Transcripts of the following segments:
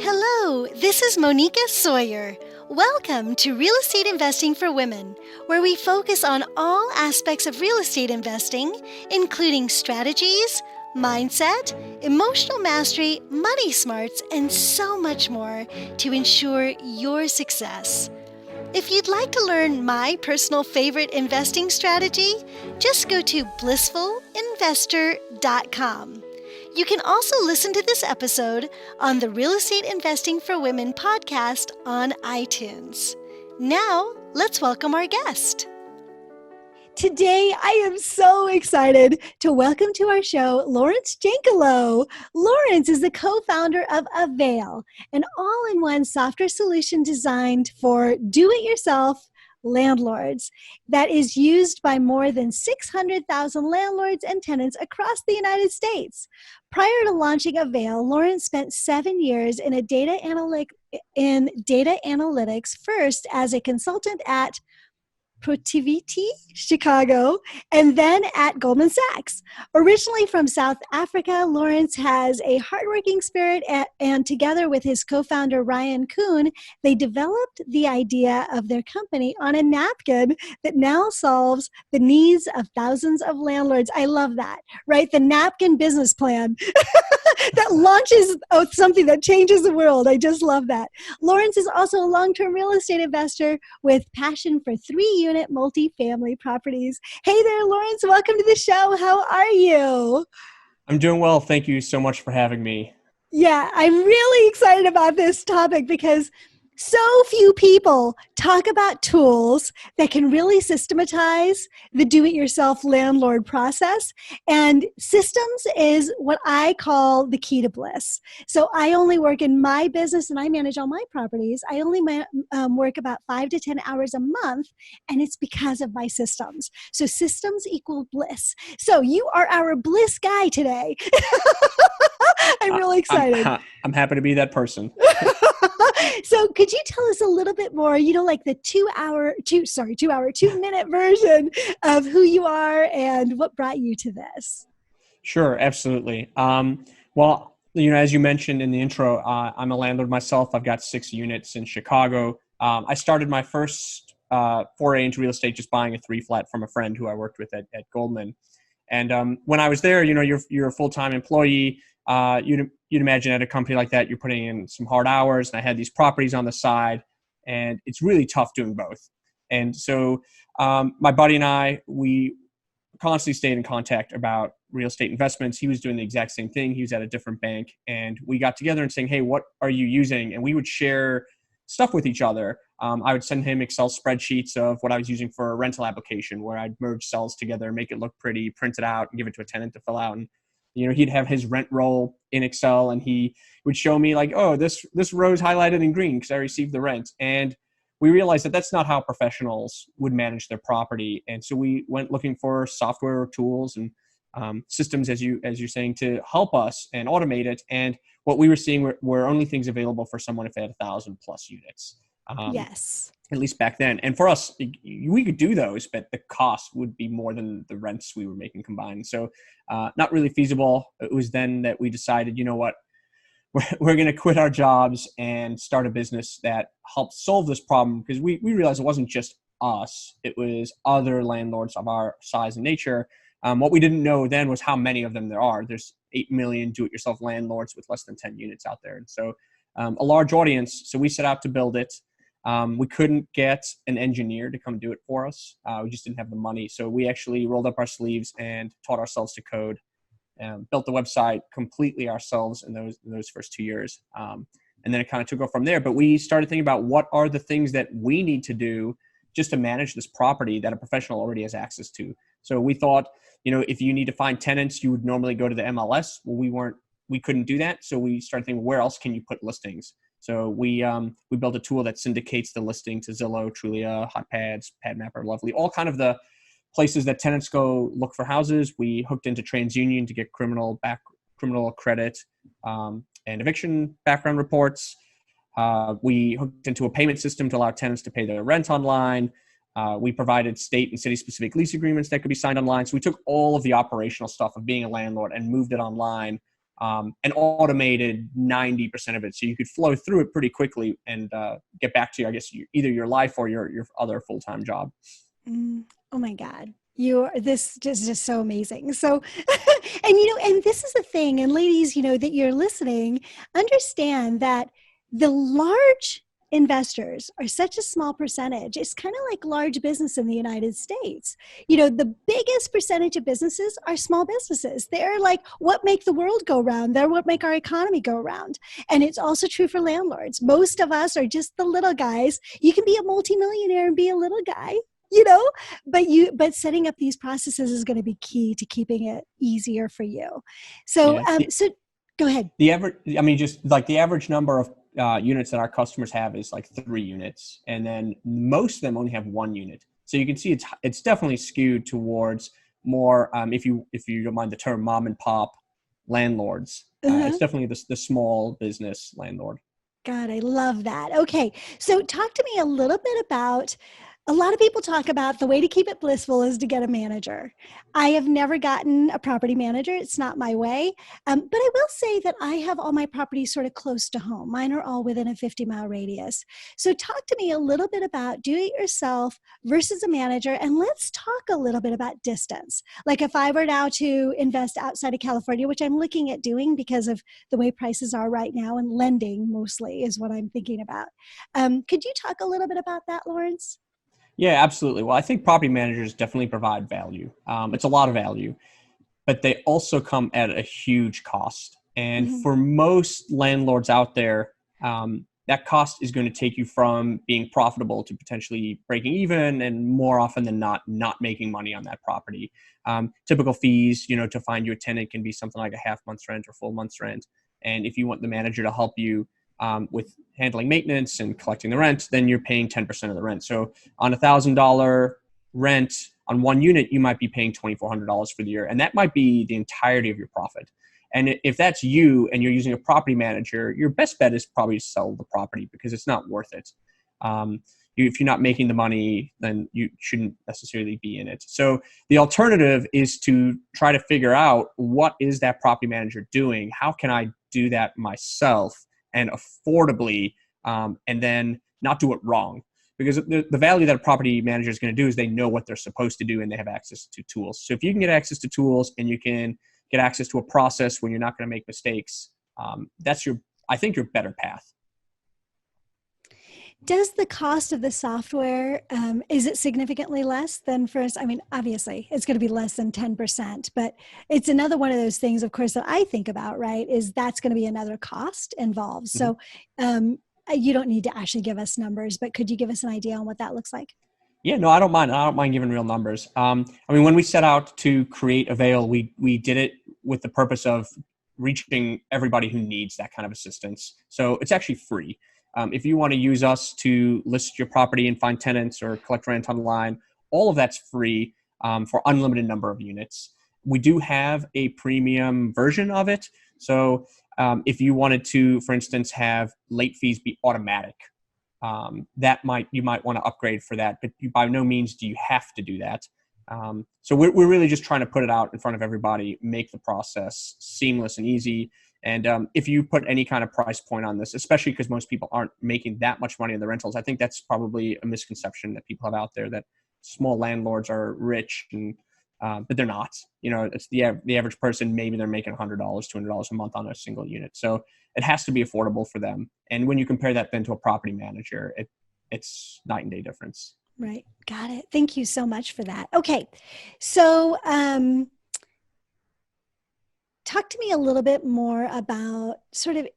Hello, this is Monica Sawyer. Welcome to Real Estate Investing for Women, where we focus on all aspects of real estate investing, including strategies, mindset, emotional mastery, money smarts, and so much more to ensure your success. If you'd like to learn my personal favorite investing strategy, just go to blissfulinvestor.com. You can also listen to this episode on the Real Estate Investing for Women podcast on iTunes. Now, let's welcome our guest. Today, I am so excited to welcome to our show Laurence Jankelow. Laurence is the co-founder of Avail, an all-in-one software solution designed for do-it-yourself landlords that is used by more than 600,000 landlords and tenants across the United States. Prior to launching Avail, Laurence spent 7 years in data analytics, first as a consultant at Protiviti Chicago, and then at Goldman Sachs. Originally from South Africa, Laurence has a hardworking spirit, and together with his co-founder Ryan Coon, they developed the idea of their company on a napkin that now solves the needs of thousands of landlords. I love that, right? The napkin business plan that launches something that changes the world. I just love that. Laurence is also a long-term real estate investor with passion for 3-unit multifamily properties. Hey there, Laurence. Welcome to the show. How are you? I'm doing well. Thank you so much for having me. Yeah, I'm really excited about this topic because so few people talk about tools that can really systematize the do-it-yourself landlord process. And systems is what I call the key to bliss. So I only work in my business and I manage all my properties. I only work about 5 to 10 hours a month, and it's because of my systems. So systems equal bliss. So you are our bliss guy today. I'm really excited. I'm happy to be that person. So could you tell us a little bit more, like the 2-minute version of who you are and what brought you to this? Sure, absolutely. Well, as you mentioned in the intro, I'm a landlord myself. I've got 6 units in Chicago. I started my first foray into real estate just buying a 3-flat from a friend who I worked with at Goldman. And when I was there, you're a full-time employee. You'd imagine at a company like that, you're putting in some hard hours, and I had these properties on the side, and it's really tough doing both. And so my buddy and I, we constantly stayed in contact about real estate investments. He was doing the exact same thing. He was at a different bank, and we got together and saying, hey, what are you using? And we would share stuff with each other. I would send him Excel spreadsheets of what I was using for a rental application where I'd merge cells together, make it look pretty, print it out, and give it to a tenant to fill out. And he'd have his rent roll in Excel, and he would show me like, oh, this row's highlighted in green because I received the rent. And we realized that that's not how professionals would manage their property. And so we went looking for software tools and systems, as you're saying, to help us and automate it. And what we were seeing were only things available for someone if they had 1,000 plus units. Yes. At least back then. And for us, we could do those, but the cost would be more than the rents we were making combined. So not really feasible. It was then that we decided, you know what, we're going to quit our jobs and start a business that helps solve this problem, because we realized it wasn't just us. It was other landlords of our size and nature. What we didn't know then was how many of them there are. There's 8 million do-it-yourself landlords with less than 10 units out there. And so a large audience. So we set out to build it. We couldn't get an engineer to come do it for us. We just didn't have the money. So we actually rolled up our sleeves and taught ourselves to code, and built the website completely ourselves in those first 2 years. And then it kind of took off from there. But we started thinking about what are the things that we need to do just to manage this property that a professional already has access to. So we thought, if you need to find tenants, you would normally go to the MLS. Well, we couldn't do that. So we started thinking, where else can you put listings? So we built a tool that syndicates the listing to Zillow, Trulia, HotPads, PadMapper, Lovely, all kind of the places that tenants go look for houses. We hooked into TransUnion to get criminal credit and eviction background reports. We hooked into a payment system to allow tenants to pay their rent online. We provided state and city-specific lease agreements that could be signed online. So we took all of the operational stuff of being a landlord and moved it online and automated 90% of it. So you could flow through it pretty quickly and get back to, I guess, either your life or your other full-time job. Oh my God. This is just so amazing. So, and this is the thing, and ladies, that you're listening, understand that the large investors are such a small percentage. It's kind of like large business in the United States. The biggest percentage of businesses are small businesses. They're like what make the world go round. They're what make our economy go round. And it's also true for landlords. Most of us are just the little guys. You can be a multimillionaire and be a little guy. But setting up these processes is going to be key to keeping it easier for you. So, so go ahead. Just like the average number of units that our customers have is like 3 units, and then most of them only have 1 unit. So you can see it's definitely skewed towards more, if you don't mind the term, mom and pop landlords. It's definitely the small business landlord. God, I love that. Okay, so talk to me a little bit about. A lot of people talk about the way to keep it blissful is to get a manager. I have never gotten a property manager. It's not my way. But I will say that I have all my properties sort of close to home. Mine are all within a 50-mile radius. So talk to me a little bit about do it yourself versus a manager. And let's talk a little bit about distance. Like if I were now to invest outside of California, which I'm looking at doing because of the way prices are right now, and lending mostly is what I'm thinking about. Could you talk a little bit about that, Laurence? Yeah, absolutely. Well, I think property managers definitely provide value. It's a lot of value, but they also come at a huge cost. And for most landlords out there, that cost is going to take you from being profitable to potentially breaking even, and more often than not making money on that property. Typical fees, to find you a tenant can be something like a half month's rent or full month's rent. And if you want the manager to help you with handling maintenance and collecting the rent, then you're paying 10% of the rent. So on $1,000 rent on 1 unit, you might be paying $2,400 for the year. And that might be the entirety of your profit. And if that's you and you're using a property manager, your best bet is probably to sell the property because it's not worth it. If you're not making the money, then you shouldn't necessarily be in it. So the alternative is to try to figure out, what is that property manager doing? How can I do that myself and affordably, and then not do it wrong? Because the value that a property manager is going to do is they know what they're supposed to do and they have access to tools. So if you can get access to tools and you can get access to a process where you're not going to make mistakes, that's I think your better path. Does the cost of the software, is it significantly less than first? I mean, obviously it's going to be less than 10%, but it's another one of those things, of course, that I think about, right? Is that's going to be another cost involved. So you don't need to actually give us numbers, but could you give us an idea on what that looks like? Yeah, no, I don't mind. I don't mind giving real numbers. When we set out to create Avail, we did it with the purpose of reaching everybody who needs that kind of assistance. So it's actually free. If you want to use us to list your property and find tenants or collect rent online, all of that's free for unlimited number of units. We do have a premium version of it. So if you wanted to, for instance, have late fees be automatic, you might want to upgrade for that, but by no means do you have to do that. So we're really just trying to put it out in front of everybody, make the process seamless and easy. And if you put any kind of price point on this, especially because most people aren't making that much money in the rentals, I think that's probably a misconception that people have out there, that small landlords are rich, but they're not. It's the average person, maybe they're making $100, $200 a month on a single unit. So it has to be affordable for them. And when you compare that then to a property manager, it's night and day difference. Right. Got it. Thank you so much for that. Okay. So, talk to me a little bit more about sort of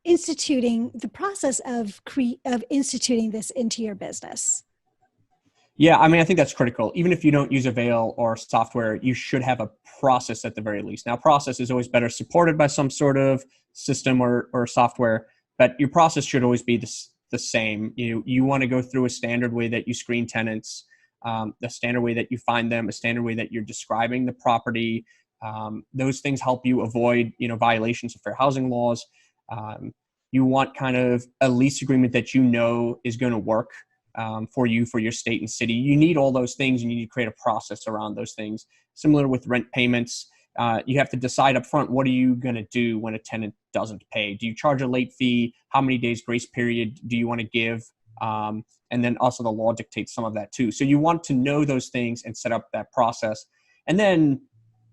instituting the process of instituting this into your business. Yeah, I think that's critical. Even if you don't use Avail or software, you should have a process at the very least. Now, process is always better supported by some sort of system or software, but your process should always be the same. You want to go through a standard way that you screen tenants, the standard way that you find them, a standard way that you're describing the property. Those things help you avoid, violations of fair housing laws. You want kind of a lease agreement that is going to work for you, for your state and city. You need all those things, and you need to create a process around those things. Similar with rent payments, you have to decide up front, what are you going to do when a tenant doesn't pay? Do you charge a late fee? How many days grace period do you want to give? And then also the law dictates some of that too. So you want to know those things and set up that process. And then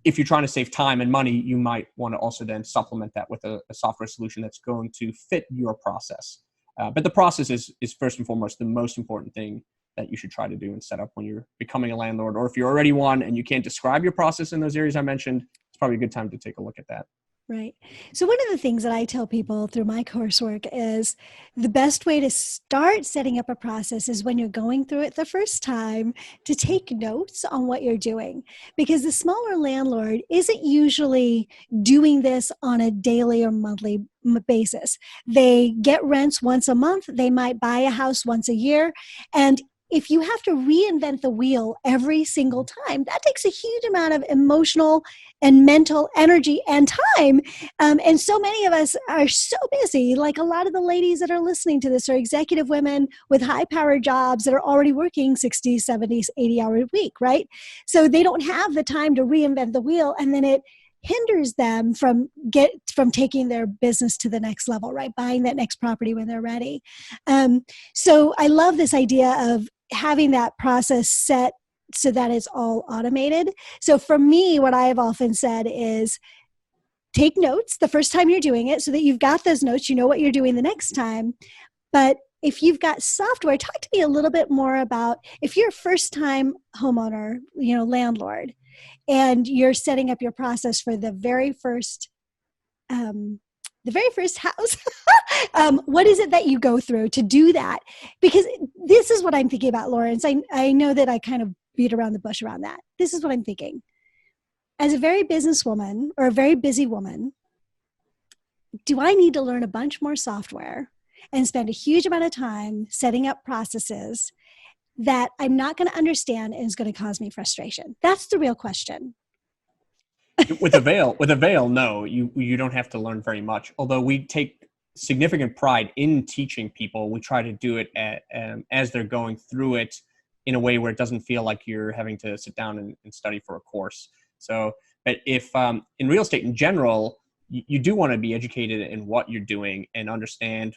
if you're trying to save time and money, you might want to also then supplement that with a software solution that's going to fit your process. But the process is first and foremost the most important thing that you should try to do and set up when you're becoming a landlord. Or if you're already one and you can't describe your process in those areas I mentioned, it's probably a good time to take a look at that. Right. So one of the things that I tell people through my coursework is the best way to start setting up a process is when you're going through it the first time to take notes on what you're doing, because the smaller landlord isn't usually doing this on a daily or monthly basis. They get rents once a month. They might buy a house once a year. And if you have to reinvent the wheel every single time, that takes a huge amount of emotional and mental energy and time. And so many of us are so busy. Like a lot of the ladies that are listening to this are executive women with high power jobs that are already working 60, 70, 80 hours a week, right? So they don't have the time to reinvent the wheel. And then it hinders them from taking their business to the next level, right? Buying that next property when they're ready. So I love this idea of having that process set so that it's all automated. So for me, what I have often said is take notes the first time you're doing it so that you've got those notes, you know what you're doing the next time. But if you've got software, talk to me a little bit more about if you're a first time homeowner, landlord, and you're setting up your process for the very first house. What is it that you go through to do that? Because this is what I'm thinking about, Laurence. I know that I kind of beat around the bush around that. This is what I'm thinking. As a very businesswoman or a very busy woman, do I need to learn a bunch more software and spend a huge amount of time setting up processes that I'm not going to understand and is going to cause me frustration? That's the real question. With Avail, no, you don't have to learn very much. Although we take significant pride in teaching people, we try to do it as they're going through it in a way where it doesn't feel like you're having to sit down and study for a course. So, but if in real estate in general, you do want to be educated in what you're doing and understand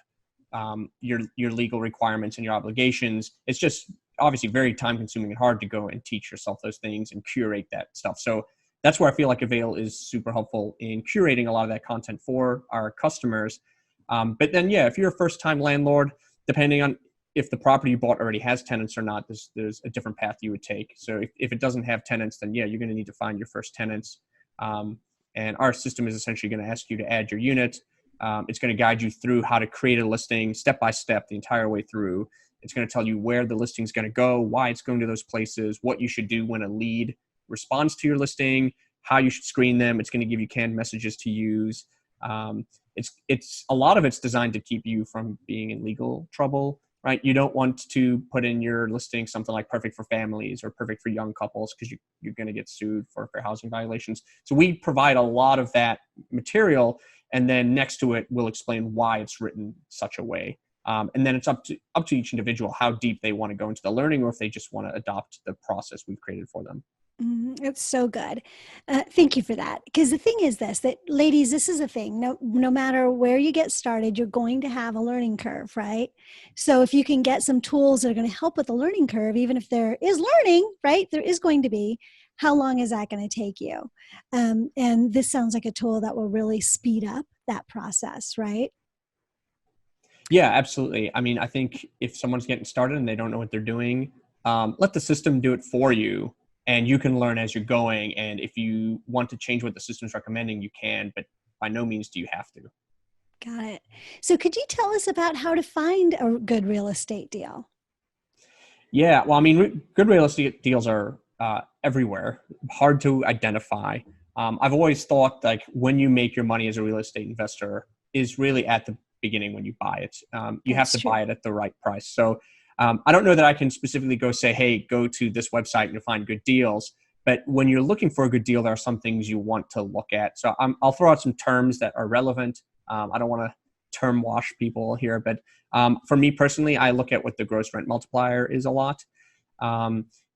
your legal requirements and your obligations. It's just obviously very time consuming and hard to go and teach yourself those things and curate that stuff. So that's where I feel like Avail is super helpful in curating a lot of that content for our customers. But then, yeah, if you're a first-time landlord, depending on if the property you bought already has tenants or not, there's a different path you would take. So if it doesn't have tenants, then yeah, you're going to need to find your first tenants. And our system is essentially going to ask you to add your unit. It's going to guide you through how to create a listing step by step the entire way through. It's going to tell you where the listing is going to go, why it's going to those places, what you should do when a lead responds to your listing, how you should screen them. It's going to give you canned messages to use. It's a lot of it's designed to keep you from being in legal trouble, right? You don't want to put in your listing something like perfect for families or perfect for young couples because you're going to get sued for fair housing violations. So we provide a lot of that material, and then next to it, we'll explain why it's written such a way. And then it's up to each individual how deep they want to go into the learning, or if they just want to adopt the process we've created for them. It's so good. Thank you for that. Because the thing is that ladies, this is a thing. No matter where you get started, you're going to have a learning curve, right? So if you can get some tools that are going to help with the learning curve, even if there is learning, right? There is going to be. How long is that going to take you? And this sounds like a tool that will really speed up that process, right? Yeah, absolutely. I mean, I think if someone's getting started and they don't know what they're doing, let the system do it for you, and you can learn as you're going. And if you want to change what the system's recommending, you can, but by no means do you have to. Got it. So could you tell us about how to find a good real estate deal? Yeah, well, I mean, good real estate deals are everywhere, hard to identify. I've always thought like when you make your money as a real estate investor is really at the beginning when you buy it. You have to buy it at the right price. So I don't know that I can specifically go say, hey, go to this website and you'll find good deals. But when you're looking for a good deal, there are some things you want to look at. So I'll throw out some terms that are relevant. I don't want to term wash people here, but for me personally, I look at what the gross rent multiplier is a lot.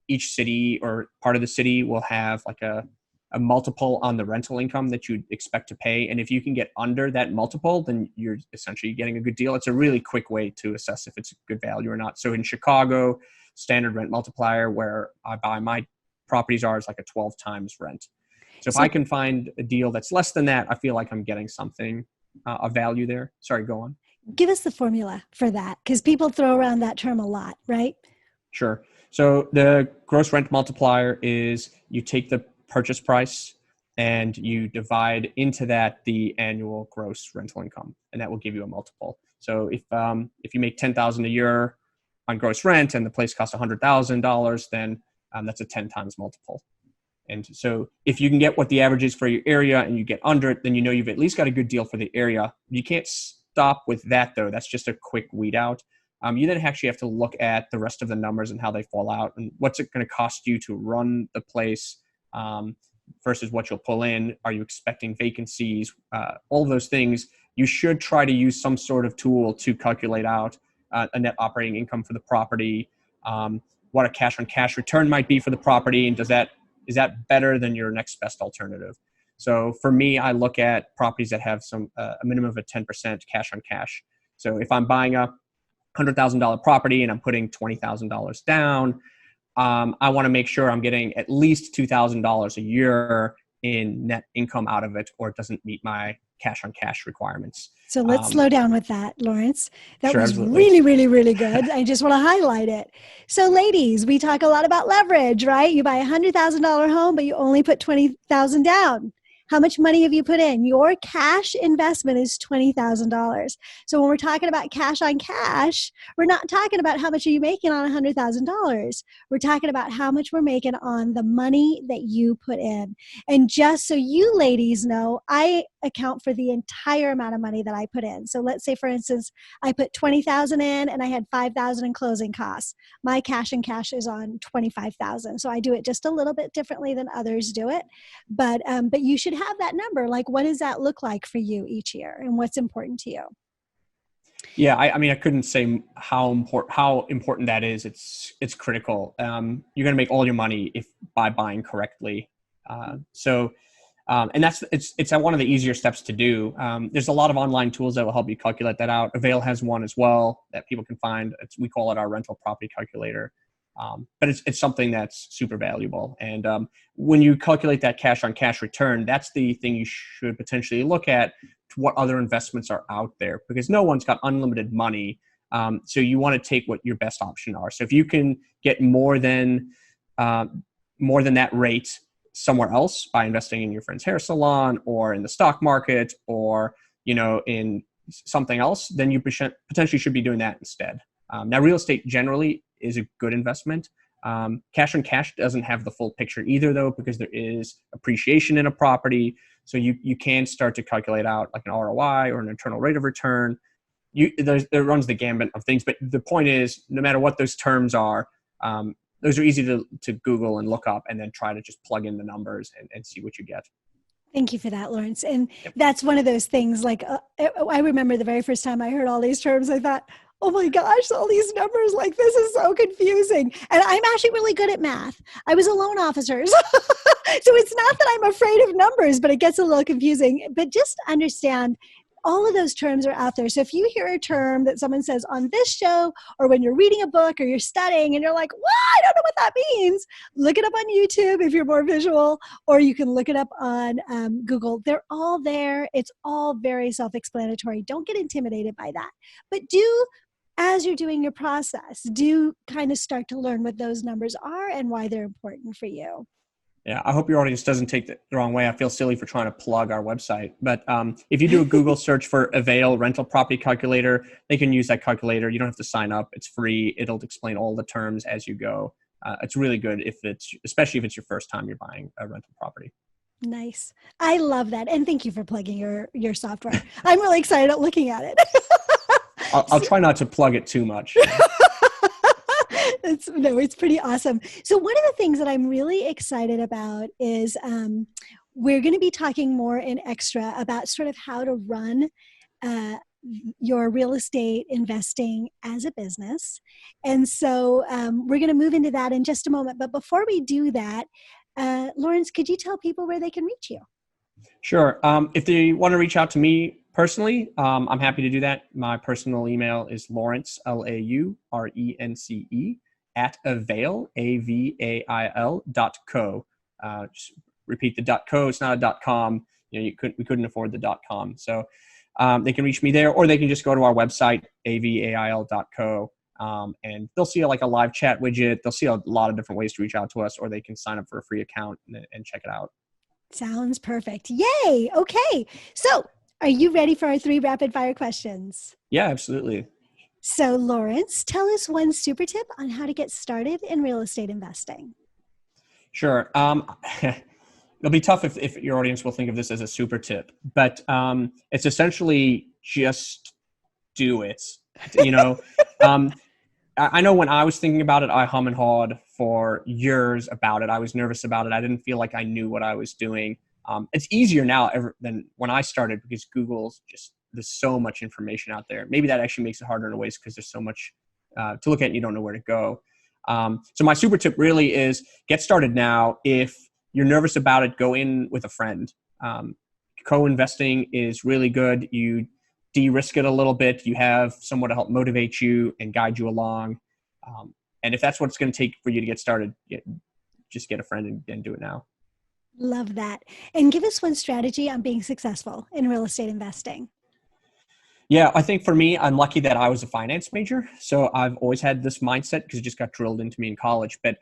Each city or part of the city will have like a a multiple on the rental income that you'd expect to pay. And if you can get under that multiple, then you're essentially getting a good deal. It's a really quick way to assess if it's a good value or not. So in Chicago, standard rent multiplier, where I buy my properties are, is like a 12 times rent. So if I can find a deal that's less than that, I feel like I'm getting something of value there. Sorry, go on. Give us the formula for that, because people throw around that term a lot, right? Sure. So the gross rent multiplier is you take the purchase price and you divide into that the annual gross rental income, and that will give you a multiple. So if you make $10,000 a year on gross rent and the place costs $100,000, then that's a 10 times multiple. And so if you can get what the average is for your area and you get under it, then you know you've at least got a good deal for the area. You can't stop with that, though. That's just a quick weed out. You then actually have to look at the rest of the numbers and how they fall out, and what's it going to cost you to run the place versus what you'll pull in. Are you expecting vacancies? All those things. You should try to use some sort of tool to calculate out a net operating income for the property, what a cash on cash return might be for the property, and is that better than your next best alternative? So for me, I look at properties that have a minimum of a 10% cash on cash. So if I'm buying a $100,000 property and I'm putting $20,000 down, I want to make sure I'm getting at least $2,000 a year in net income out of it, or it doesn't meet my cash on cash requirements. So let's slow down with that, Lawrence. That sure, was absolutely. really, really, really good. I just want to highlight it. So ladies, we talk a lot about leverage, right? You buy a $100,000 home, but you only put $20,000 down. How much money have you put in? Your cash investment is $20,000. So when we're talking about cash on cash, we're not talking about how much are you making on $100,000. We're talking about how much we're making on the money that you put in. And just so you ladies know, I account for the entire amount of money that I put in. So let's say, for instance, I put $20,000 in and I had $5,000 in closing costs. My cash and cash is on $25,000. So I do it just a little bit differently than others do it. But you should have that number. Like, what does that look like for you each year, and what's important to you? Yeah, I mean, I couldn't say how important that is. It's critical. You're going to make all your money by buying correctly. And it's one of the easier steps to do. There's a lot of online tools that will help you calculate that out. Avail has one as well that people can find. We call it our rental property calculator. But it's something that's super valuable. And when you calculate that cash on cash return, that's the thing you should potentially look at to what other investments are out there, because no one's got unlimited money. So you want to take what your best option are. So if you can get more than that rate somewhere else by investing in your friend's hair salon or in the stock market or, in something else, then you potentially should be doing that instead. Now, real estate generally is a good investment. Cash on cash doesn't have the full picture either, though, because there is appreciation in a property. So you can start to calculate out like an ROI or an internal rate of return. It runs the gambit of things. But the point is, no matter what those terms are, those are easy to Google and look up and then try to just plug in the numbers and see what you get. Thank you for that, Lawrence. And that's one of those things, like, I remember the very first time I heard all these terms, I thought, oh my gosh, all these numbers, like, this is so confusing. And I'm actually really good at math. I was a loan officer. So it's not that I'm afraid of numbers, but it gets a little confusing. But just understand, all of those terms are out there. So if you hear a term that someone says on this show, or when you're reading a book or you're studying and you're like, what? I don't know what that means. Look it up on YouTube if you're more visual, or you can look it up on Google. They're all there. It's all very self-explanatory. Don't get intimidated by that. But as you're doing your process, do kind of start to learn what those numbers are and why they're important for you. Yeah, I hope your audience doesn't take the wrong way. I feel silly for trying to plug our website. But if you do a Google search for Avail Rental Property Calculator, they can use that calculator. You don't have to sign up. It's free. It'll explain all the terms as you go. It's really good especially if it's your first time you're buying a rental property. Nice. I love that. And thank you for plugging your software. I'm really excited at looking at it. I'll try not to plug it too much. It's pretty awesome. So one of the things that I'm really excited about is we're going to be talking more in extra about sort of how to run your real estate investing as a business. And so we're going to move into that in just a moment. But before we do that, Laurence, could you tell people where they can reach you? Sure. If they want to reach out to me personally, I'm happy to do that. My personal email is Laurence, LAURENCE, at Avail, AVAIL.co. Just repeat the .co. It's not a .com. We couldn't afford the .com. So they can reach me there, or they can just go to our website, avail.co. And they'll see like a live chat widget. They'll see a lot of different ways to reach out to us, or they can sign up for a free account and check it out. Sounds perfect. Yay. Okay. So are you ready for our 3 rapid fire questions? Yeah, absolutely. So Laurence, tell us one super tip on how to get started in real estate investing. Sure. It'll be tough if your audience will think of this as a super tip, but it's essentially just do it. You know, I know when I was thinking about it, I hum and hawed for years about it. I was nervous about it. I didn't feel like I knew what I was doing. It's easier now than when I started because there's so much information out there. Maybe that actually makes it harder in ways because there's so much to look at and you don't know where to go. So my super tip really is get started now. If you're nervous about it, go in with a friend. Co-investing is really good. You de-risk it a little bit. You have someone to help motivate you and guide you along. And if that's what it's going to take for you to get started, just get a friend and do it now. Love that. And give us one strategy on being successful in real estate investing. Yeah, I think for me, I'm lucky that I was a finance major. So I've always had this mindset because it just got drilled into me in college. But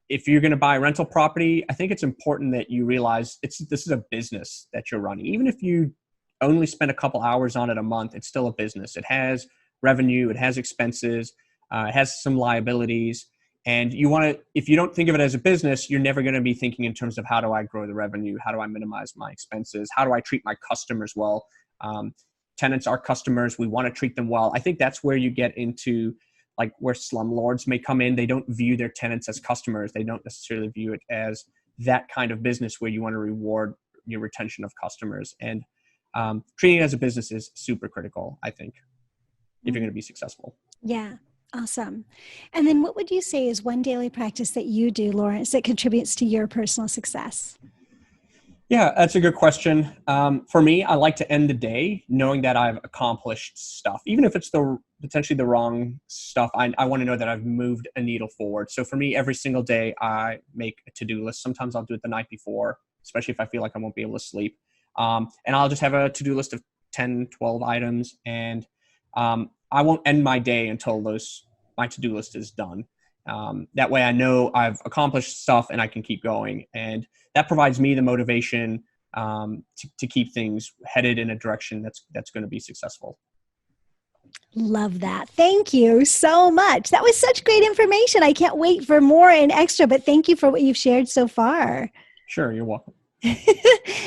if you're going to buy a rental property, I think it's important that you realize this is a business that you're running. Even if you only spend a couple hours on it a month, it's still a business. It has revenue, it has expenses, it has some liabilities. And if you don't think of it as a business, you're never going to be thinking in terms of how do I grow the revenue? How do I minimize my expenses? How do I treat my customers well? Tenants are customers. We want to treat them well. I think that's where you get into like where slumlords may come in. They don't view their tenants as customers. They don't necessarily view it as that kind of business where you want to reward your retention of customers. And treating it as a business is super critical, I think, if you're going to be successful. Yeah. Awesome. And then what would you say is one daily practice that you do, Laurence, that contributes to your personal success? Yeah, that's a good question. For me, I like to end the day knowing that I've accomplished stuff, even if it's potentially the wrong stuff. I want to know that I've moved a needle forward. So for me, every single day I make a to-do list. Sometimes I'll do it the night before, especially if I feel like I won't be able to sleep. And I'll just have a to-do list of 10, 12 items. And I won't end my day until my to-do list is done. That way I know I've accomplished stuff and I can keep going. And that provides me the motivation to keep things headed in a direction that's going to be successful. Love that. Thank you so much. That was such great information. I can't wait for more and extra, but thank you for what you've shared so far. Sure, you're welcome.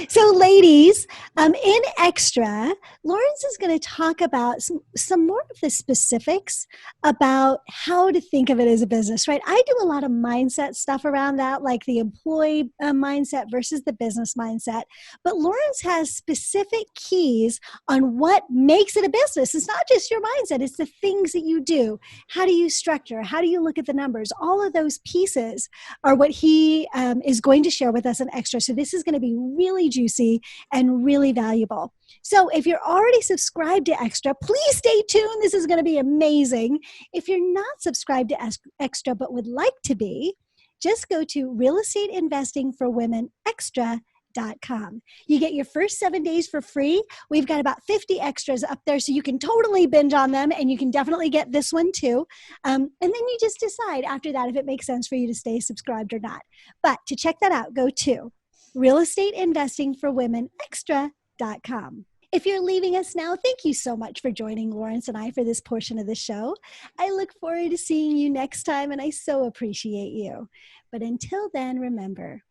So ladies, in extra, Laurence is going to talk about some more of the specifics about how to think of it as a business, right? I do a lot of mindset stuff around that, like the employee mindset versus the business mindset. But Laurence has specific keys on what makes it a business. It's not just your mindset, it's the things that you do. How do you structure? How do you look at the numbers? All of those pieces are what he is going to share with us in extra. So this is going to be really juicy and really valuable. So if you're already subscribed to Extra, please stay tuned. This is going to be amazing. If you're not subscribed to Extra but would like to be, just go to realestateinvestingforwomenextra.com. You get your first 7 days for free. We've got about 50 extras up there, so you can totally binge on them, and you can definitely get this one too. And then you just decide after that if it makes sense for you to stay subscribed or not. But to check that out, go to realestateinvestingforwomenextra.com. If you're leaving us now, thank you so much for joining Laurence and I for this portion of the show. I look forward to seeing you next time, and I so appreciate you. But until then, remember,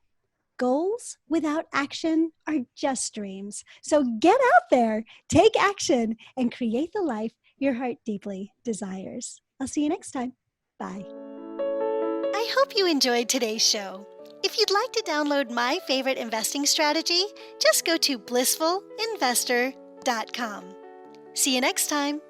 goals without action are just dreams. So get out there, take action, and create the life your heart deeply desires. I'll see you next time. Bye. I hope you enjoyed today's show. If you'd like to download my favorite investing strategy, just go to blissfulinvestor.com. See you next time.